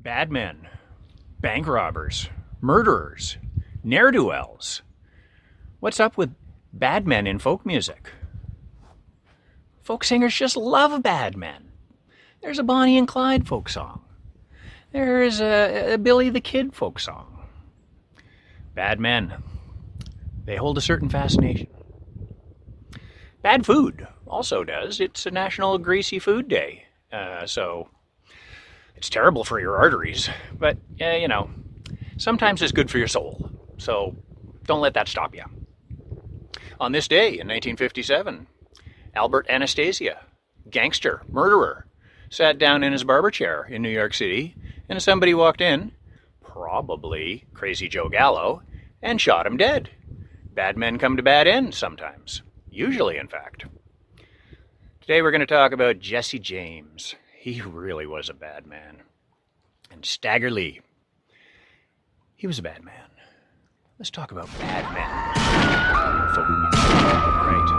Bad men, bank robbers, murderers, ne'er-do-wells. What's up with bad men in folk music? Folk singers just love bad men. There's a Bonnie and Clyde folk song. There's a Billy the Kid folk song. Bad men, they hold a certain fascination. Bad food also does. It's a National Greasy Food Day. So it's terrible for your arteries, but sometimes it's good for your soul. So don't let that stop you. On this day in 1957, Albert Anastasia, gangster, murderer, sat down in his barber chair in New York City, and somebody walked in, probably Crazy Joe Gallo, and shot him dead. Bad men come to bad ends sometimes. Usually, in fact. Today we're going to talk about Jesse James. He really was a bad man. And Stagger Lee. He was a bad man. Let's talk about bad men. Folk music, right?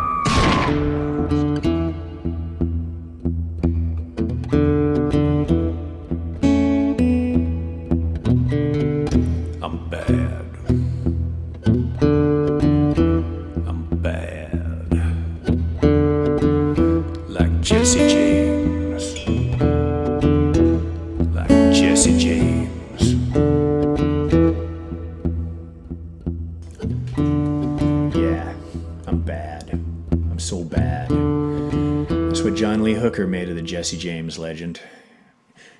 I'm bad. I'm bad. Like Jesse James. Like Jesse James. Yeah, I'm bad. I'm so bad. That's what John Lee Hooker made of the Jesse James legend.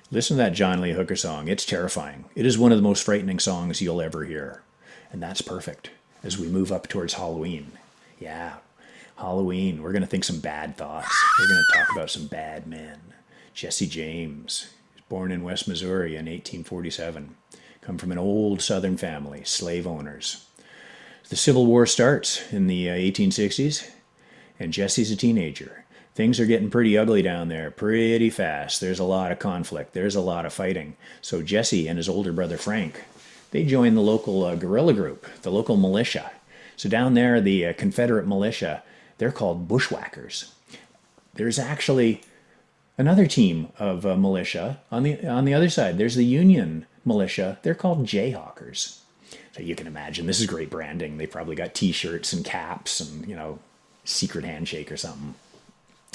Listen to that John Lee Hooker song. It's terrifying. It is one of the most frightening songs you'll ever hear. And that's perfect as we move up towards Halloween. Yeah, Halloween. We're going to think some bad thoughts. We're going to talk about some bad men. Jesse James, born in West Missouri in 1847. Come from an old Southern family, slave owners. The Civil War starts in the 1860s, and Jesse's a teenager. Things are getting pretty ugly down there pretty fast. There's a lot of conflict. There's a lot of fighting. So Jesse and his older brother Frank, they join the local guerrilla group, the local militia. So down there, the Confederate militia, they're called bushwhackers. There's actually another team of militia on the other side. There's the Union militia. They're called jayhawkers. So you can imagine, this is great branding. They probably got t-shirts and caps and, secret handshake or something.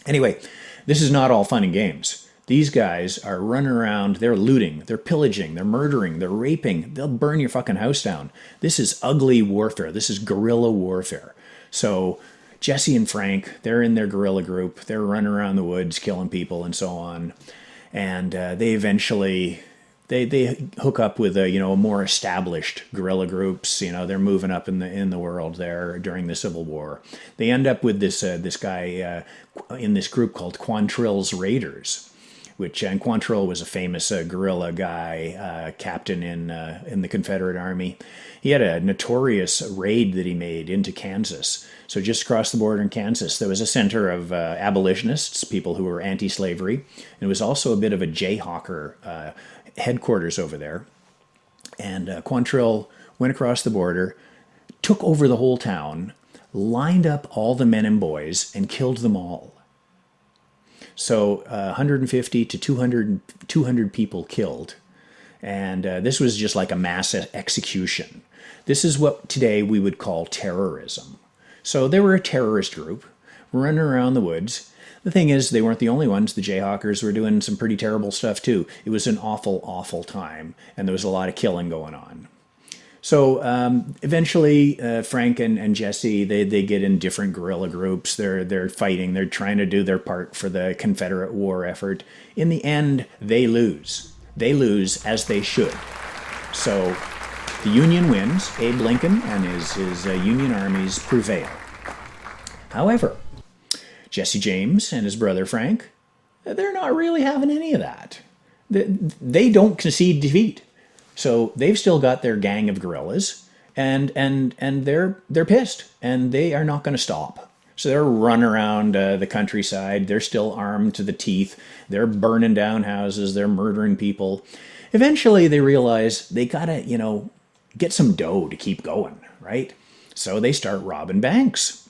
Anyway, this is not all fun and games. These guys are running around, they're looting, they're pillaging, they're murdering, they're raping, they'll burn your fucking house down. This is ugly warfare. This is guerrilla warfare. So Jesse and Frank, they're in their guerrilla group. They're running around the woods, killing people and so on. And they eventually, they hook up with more established guerrilla groups. They're moving up in the world there during the Civil War. They end up with this guy in this group called Quantrill's Raiders, and Quantrill was a famous guerrilla guy, captain in the Confederate Army. He had a notorious raid that he made into Kansas. So just across the border in Kansas, there was a center of abolitionists, people who were anti-slavery. And it was also a bit of a jayhawker headquarters over there. And Quantrill went across the border, took over the whole town, lined up all the men and boys, and killed them all. So 150 to 200 people killed. And this was just like a mass execution. This is what today we would call terrorism. So they were a terrorist group running around the woods. The thing is, they weren't the only ones. The Jayhawkers were doing some pretty terrible stuff too. It was an awful, awful time, and there was a lot of killing going on. So eventually, Frank and Jesse, they get in different guerrilla groups. They're fighting. They're trying to do their part for the Confederate war effort. In the end, they lose. They lose as they should. So the Union wins. Abe Lincoln and his Union armies prevail. However, Jesse James and his brother Frank, they're not really having any of that. They don't concede defeat. So they've still got their gang of guerrillas, and they're pissed, and they are not going to stop. So they're running around the countryside. They're still armed to the teeth. They're burning down houses. They're murdering people. Eventually, they realize they gotta, get some dough to keep going, right? So they start robbing banks.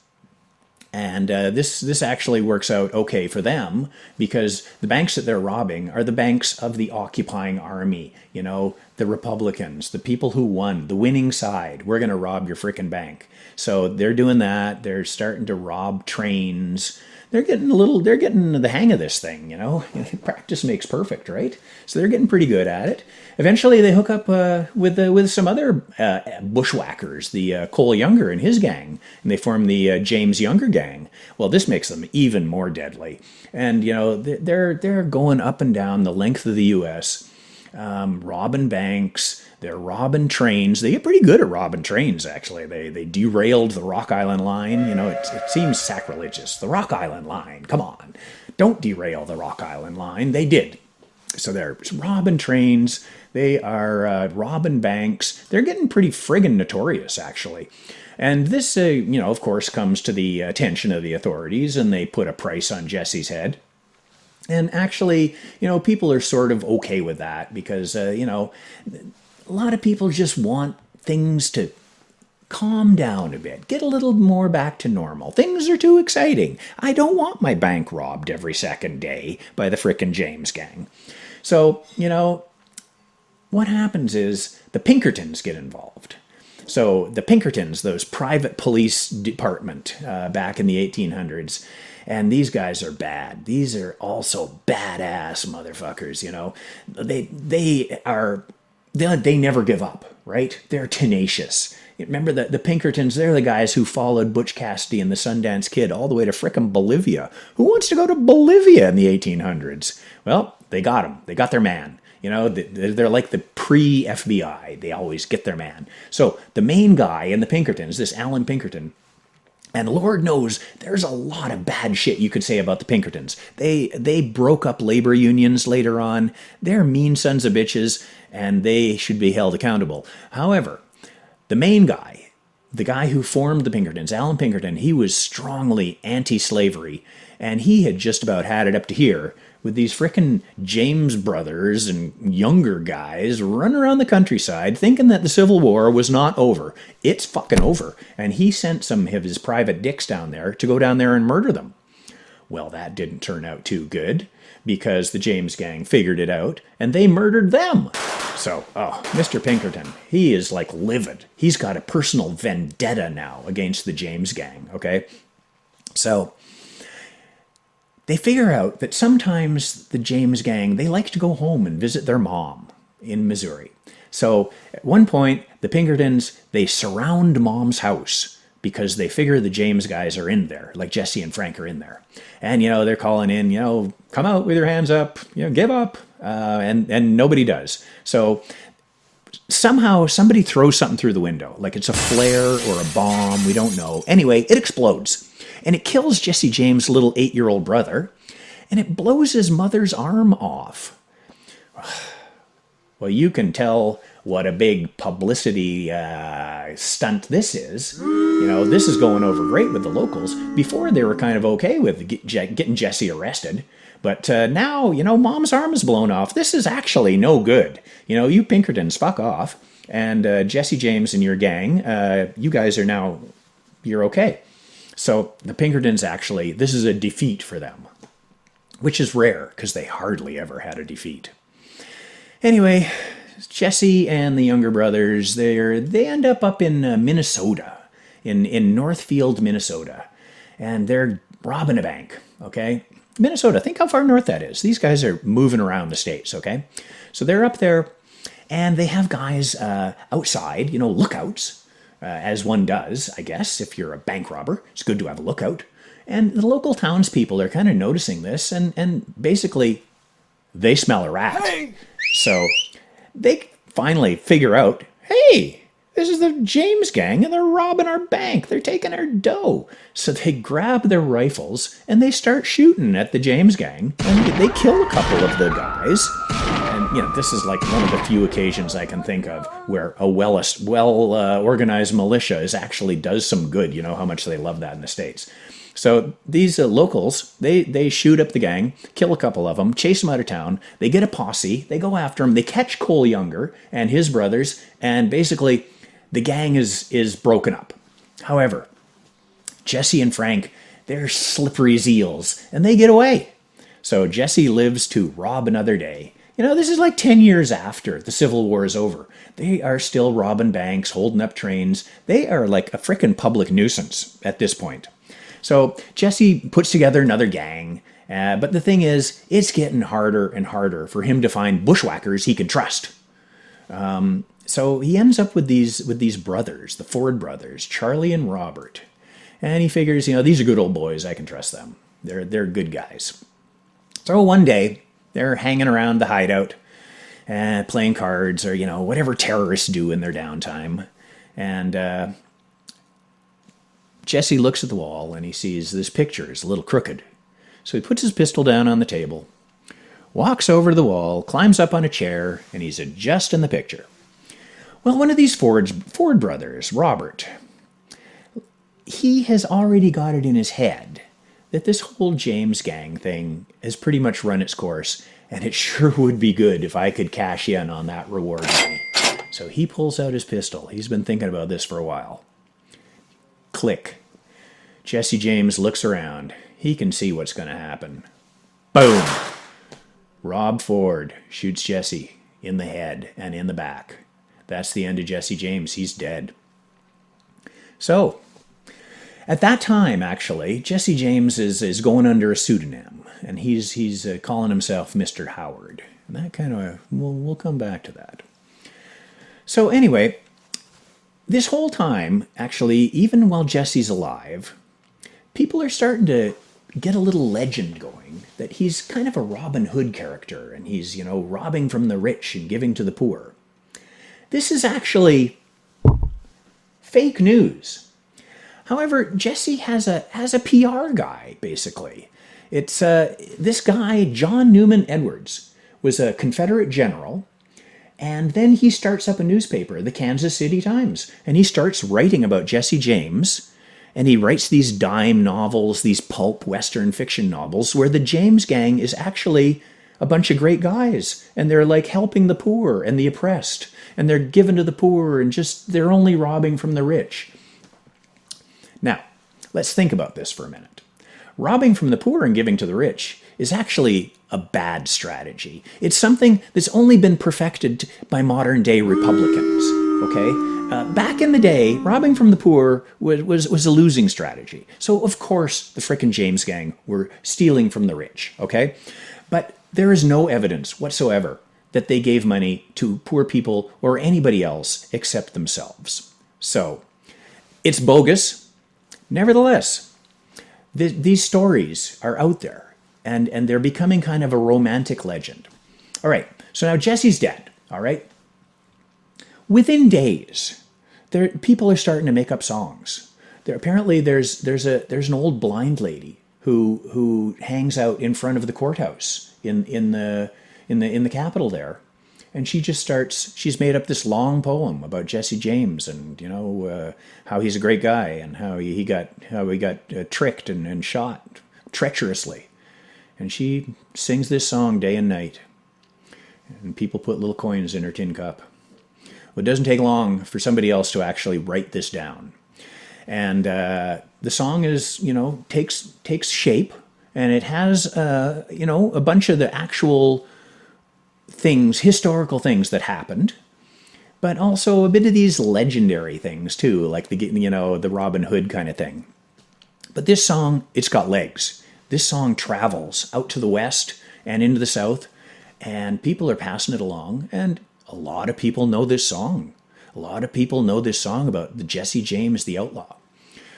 And this actually works out okay for them because the banks that they're robbing are the banks of the occupying army. You know, the Republicans, the people who won, the winning side. We're going to rob your frickin' bank. So they're doing that. They're starting to rob trains. They're getting the hang of this thing, you know. Practice makes perfect, right? So they're getting pretty good at it. Eventually, they hook up with some other bushwhackers, the Cole Younger and his gang, and they form the James Younger gang. Well, this makes them even more deadly, and you know they're going up and down the length of the U.S. Robbing banks. They're robbing trains. They get pretty good at robbing trains, actually. They derailed the Rock Island line. You know, it seems sacrilegious. The Rock Island line, come on. Don't derail the Rock Island line. They did. So they're robbing trains. They are robbing banks. They're getting pretty friggin' notorious, actually. And this, you know, of course, comes to the attention of the authorities, and they put a price on Jesse's head. And actually, you know, people are sort of okay with that because, you know, a lot of people just want things to calm down a bit, get a little more back to normal. Things are too exciting. I don't want my bank robbed every second day by the frickin' James gang. So, you know, what happens is the Pinkertons get involved. So the Pinkertons, those private police department back in the 1800s, and these guys are bad. These are also badass motherfuckers, you know. They never give up, right? They're tenacious. Remember the Pinkertons, they're the guys who followed Butch Cassidy and the Sundance Kid all the way to frickin' Bolivia. Who wants to go to Bolivia in the 1800s? Well, they got him. They got their man. You know, they're like the pre-FBI. They always get their man. So the main guy in the Pinkertons, this Alan Pinkerton, and Lord knows there's a lot of bad shit you could say about the Pinkertons. They broke up labor unions later on. They're mean sons of bitches, and they should be held accountable. However, the main guy, the guy who formed the Pinkertons, Alan Pinkerton, he was strongly anti-slavery, and he had just about had it up to here with these frickin' James brothers and younger guys running around the countryside thinking that the Civil War was not over. It's fucking over. And he sent some of his private dicks down there to go down there and murder them. Well, that didn't turn out too good because the James gang figured it out and they murdered them. So, Mr. Pinkerton, he is like livid. He's got a personal vendetta now against the James gang, okay? So they figure out that sometimes the James gang, they like to go home and visit their mom in Missouri. So at one point, the Pinkertons, they surround mom's house because they figure the James guys are in there, like Jesse and Frank are in there. And, you know, they're calling in, you know, come out with your hands up, you know, give up. And nobody does. So somehow somebody throws something through the window, like it's a flare or a bomb, we don't know. Anyway, it explodes. And it kills Jesse James' little 8-year-old brother, and it blows his mother's arm off. Well, you can tell what a big publicity stunt this is. You know, this is going over great with the locals. Before, they were kind of okay with getting Jesse arrested. But now, you know, mom's arm is blown off. This is actually no good. You know, you Pinkertons, fuck off. And Jesse James and your gang, you guys are now, you're okay. So the Pinkertons actually, this is a defeat for them, which is rare because they hardly ever had a defeat. Anyway, Jesse and the younger brothers, they end up in Minnesota, in Northfield, Minnesota, and they're robbing a bank, okay? Minnesota, think how far north that is. These guys are moving around the states, okay? So they're up there, and they have guys outside, you know, lookouts, as one does, I guess, if you're a bank robber. It's good to have a lookout. And the local townspeople are kind of noticing this, and basically, they smell a rat. Hey! So they finally figure out, hey, this is the James gang, and they're robbing our bank. They're taking our dough. So they grab their rifles, and they start shooting at the James gang, and they kill a couple of the guys. And, you know, this is like one of the few occasions I can think of where a well-organized militia actually does some good. You know how much they love that in the States. So these locals, they shoot up the gang, kill a couple of them, chase them out of town. They get a posse. They go after them. They catch Cole Younger and his brothers. And basically, the gang is broken up. However, Jesse and Frank, They're slippery as eels, and they get away. So Jesse lives to rob another day. This is like 10 years after the Civil War is over. They are still robbing banks, holding up trains. They are like a frickin' public nuisance at this point. So Jesse puts together another gang. But the thing is, it's getting harder and harder for him to find bushwhackers he can trust. So he ends up with these brothers, the Ford brothers, Charlie and Robert. And he figures, these are good old boys. I can trust them. They're good guys. So one day, they're hanging around the hideout, playing cards or, whatever terrorists do in their downtime. And Jesse looks at the wall and he sees this picture is a little crooked. So he puts his pistol down on the table, walks over to the wall, climbs up on a chair, and he's adjusting the picture. Well, one of these Ford brothers, Robert, he has already got it in his head that this whole James gang thing has pretty much run its course, and it sure would be good if I could cash in on that reward money. So he pulls out his pistol. He's been thinking about this for a while. Click. Jesse James looks around. He can see what's going to happen. Boom! Rob Ford shoots Jesse in the head and in the back. That's the end of Jesse James. He's dead. So, at that time, actually, Jesse James is going under a pseudonym, and he's calling himself Mr. Howard. And that kind of, we'll come back to that. So anyway, this whole time, actually, even while Jesse's alive, people are starting to get a little legend going that he's kind of a Robin Hood character, and he's, robbing from the rich and giving to the poor. This is actually fake news. However, Jesse has a PR guy, basically. It's this guy, John Newman Edwards, was a Confederate general, and then he starts up a newspaper, the Kansas City Times, and he starts writing about Jesse James, and he writes these dime novels, these pulp Western fiction novels, where the James gang is actually a bunch of great guys, and they're like helping the poor and the oppressed, and they're giving to the poor, and they're only robbing from the rich. Now, let's think about this for a minute. Robbing from the poor and giving to the rich is actually a bad strategy. It's something that's only been perfected by modern day Republicans, okay? Back in the day, robbing from the poor was a losing strategy. So, of course, the frickin' James gang were stealing from the rich, okay? But there is no evidence whatsoever that they gave money to poor people or anybody else except themselves. So, it's bogus. Nevertheless, these stories are out there, and they're becoming kind of a romantic legend. All right, so now Jesse's dead, all right? Within days, people are starting to make up songs. Apparently, there's an old blind lady who hangs out in front of the courthouse in the Capitol there, and she's made up this long poem about Jesse James and how he's a great guy and how he got tricked and shot treacherously, and she sings this song day and night, and people put little coins in her tin cup. Well, it doesn't take long for somebody else to actually write this down. And the song is, takes shape, and it has, a bunch of the actual things, historical things that happened, but also a bit of these legendary things too, like the Robin Hood kind of thing. But this song, it's got legs. This song travels out to the west and into the south, and people are passing it along, and a lot of people know this song. A lot of people know this song about the Jesse James the Outlaw.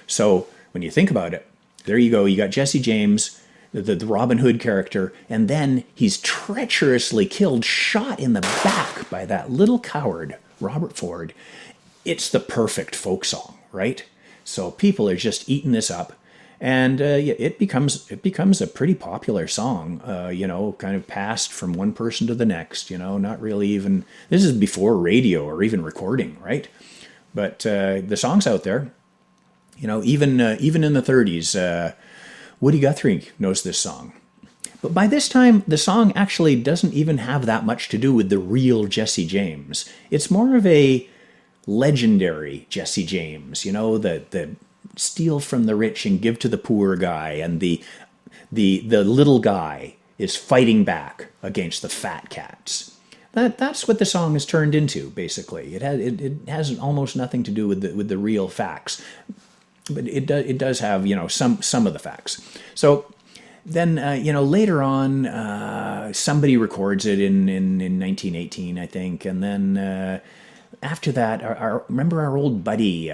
So when you think about it, there you go. You got Jesse James, the Robin Hood character, and then he's treacherously killed, shot in the back by that little coward, Robert Ford. It's the perfect folk song, right? So people are just eating this up. And it becomes a pretty popular song, kind of passed from one person to the next, not really even, this is before radio or even recording, right? But the song's out there, even in the 30s, Woody Guthrie knows this song. But by this time, the song actually doesn't even have that much to do with the real Jesse James. It's more of a legendary Jesse James, the steal from the rich and give to the poor guy, and the little guy is fighting back against the fat cats. That's what the song has turned into, basically. It has almost nothing to do with the real facts, but it does have, some of the facts. So then, later on, somebody records it in 1918, I think, and then after that, remember our old buddy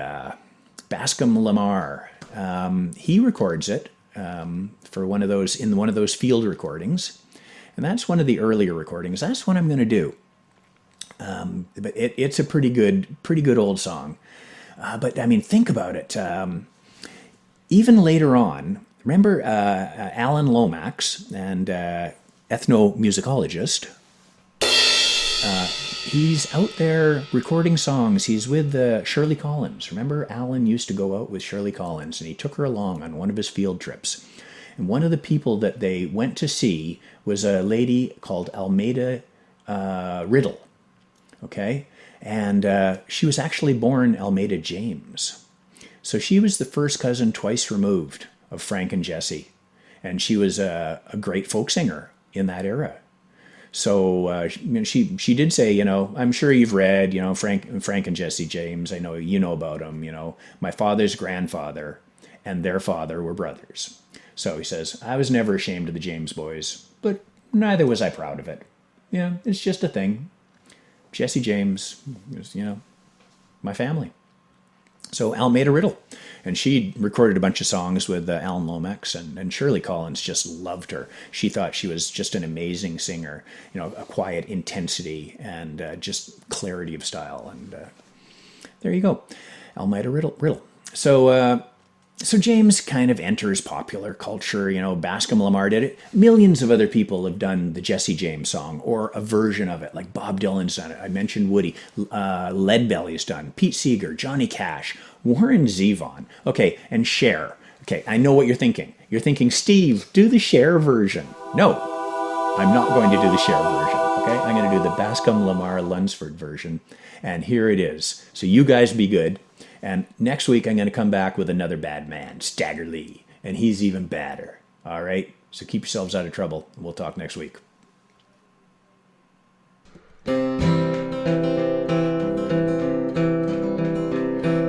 Bascom Lamar? He records it for one of those field recordings. And that's one of the earlier recordings. That's what I'm going to do. But it's a pretty good old song. But I mean, think about it. Even later on, remember Alan Lomax, and ethnomusicologist. He's out there recording songs. He's with Shirley Collins. Remember, Alan used to go out with Shirley Collins, and he took her along on one of his field trips. And one of the people that they went to see was a lady called Almeida Riddle. Okay? And she was actually born Almeida James. So she was the first cousin twice removed of Frank and Jesse. And she was a great folk singer in that era. So she did say, I'm sure you've read, Frank and Jesse James. I know you know about them. My father's grandfather and their father were brothers. So he says, I was never ashamed of the James boys, but neither was I proud of it. It's just a thing. Jesse James is, my family. So Almeida Riddle. And she recorded a bunch of songs with Alan Lomax, and Shirley Collins just loved her. She thought she was just an amazing singer, a quiet intensity and just clarity of style. And there you go, Almeida Riddle. So James kind of enters popular culture. Bascom Lamar did it. Millions of other people have done the Jesse James song or a version of it, like Bob Dylan's done it. I mentioned Woody. Leadbelly's done. Pete Seeger, Johnny Cash, Warren Zevon. Okay, and Cher. Okay, I know what you're thinking. You're thinking, Steve, do the Cher version. No, I'm not going to do the Cher version. Okay, I'm going to do the Bascom Lamar Lunsford version. And here it is. So you guys be good. And next week, I'm going to come back with another bad man, Stagger Lee. And he's even badder. All right? So keep yourselves out of trouble. We'll talk next week.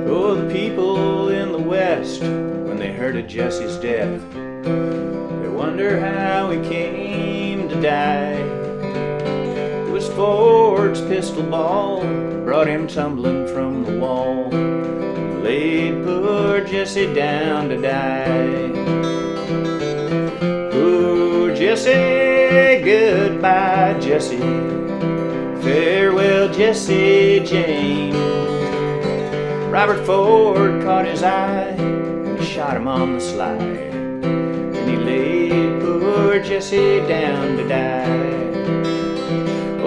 Oh, the people in the West, when they heard of Jesse's death, they wonder how he came to die. It was Ford's pistol ball brought him tumbling from the wall, laid poor Jesse down to die. Poor Jesse, goodbye Jesse, farewell Jesse James. Robert Ford caught his eye and he shot him on the slide, and he laid poor Jesse down to die.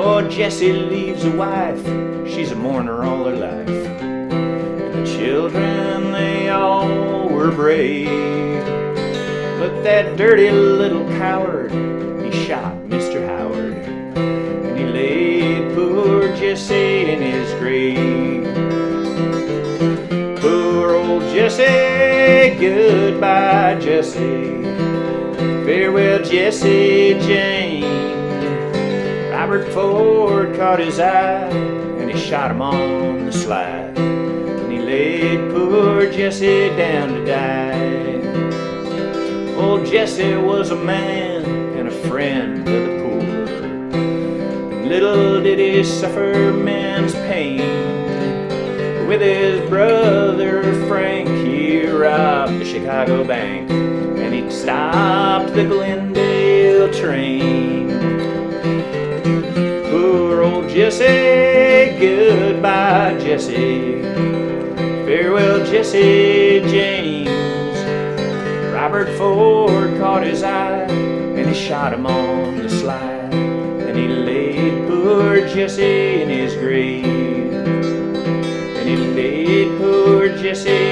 Oh, Jesse leaves a wife, she's a mourner all her life. The children, they all were brave, but that dirty little coward, he shot Mr. Howard, and he laid poor Jesse in his grave. Poor old Jesse, goodbye Jesse, farewell Jesse James. Robert Ford caught his eye and he shot him on the slide, and he laid poor Jesse down to die. Old Jesse was a man and a friend of the poor. Little did he suffer man's pain. With his brother Frank, he robbed the Chicago bank, and he stopped the Glendale train. Poor old Jesse, goodbye Jesse, farewell Jesse James. Robert Ford caught his eye and he shot him on the slide, and he laid poor Jesse in his grave, and he laid poor Jesse